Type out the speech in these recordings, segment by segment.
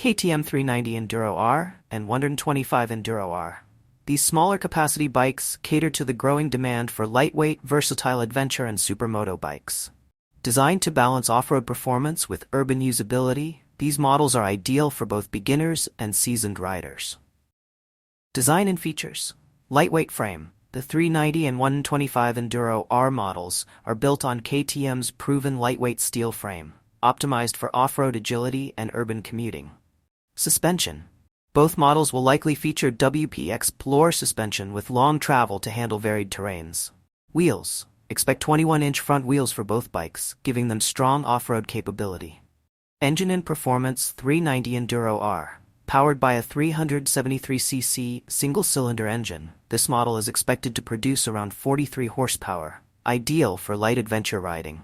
KTM 390 Enduro R and 125 Enduro R. These smaller capacity bikes cater to the growing demand for lightweight, versatile adventure and supermoto bikes. Designed to balance off-road performance with urban usability, these models are ideal for both beginners and seasoned riders. Design and features. Lightweight frame. The 390 and 125 Enduro R models are built on KTM's proven lightweight steel frame, optimized for off-road agility and urban commuting. Suspension. Both models will likely feature WP XPLOR suspension with long travel to handle varied terrains. Wheels. Expect 21-inch front wheels for both bikes, giving them strong off-road capability. Engine and performance. 390 Enduro R. Powered by a 373cc single-cylinder engine, this model is expected to produce around 43 horsepower, ideal for light adventure riding.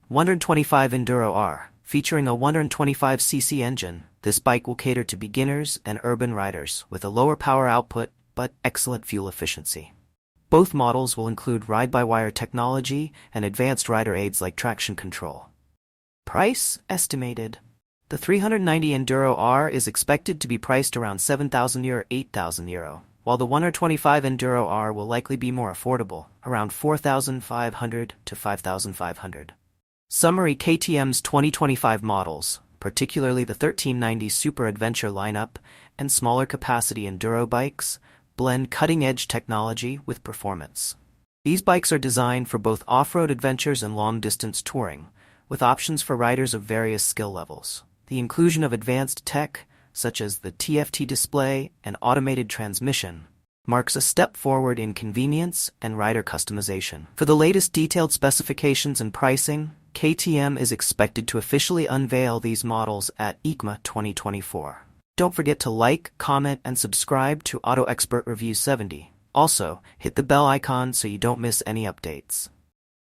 125 Enduro R. Featuring a 125cc engine, this bike will cater to beginners and urban riders with a lower power output but excellent fuel efficiency. Both models will include ride-by-wire technology and advanced rider aids like traction control. Price estimated. The 390 Enduro R is expected to be priced around €7,000 €8,000, while the 125 Enduro R will likely be more affordable, around €4,500 to €5,500. Summary. KTM's 2025 models, particularly the 1390 Super Adventure lineup and smaller capacity enduro bikes, blend cutting-edge technology with performance. These bikes are designed for both off-road adventures and long-distance touring, with options for riders of various skill levels. The inclusion of advanced tech, such as the TFT display and automated transmission, marks a step forward in convenience and rider customization. For the latest detailed specifications and pricing, KTM is expected to officially unveil these models at EICMA 2024. Don't forget to like, comment, and subscribe to Auto Expert Review 70. Also, hit the bell icon so you don't miss any updates.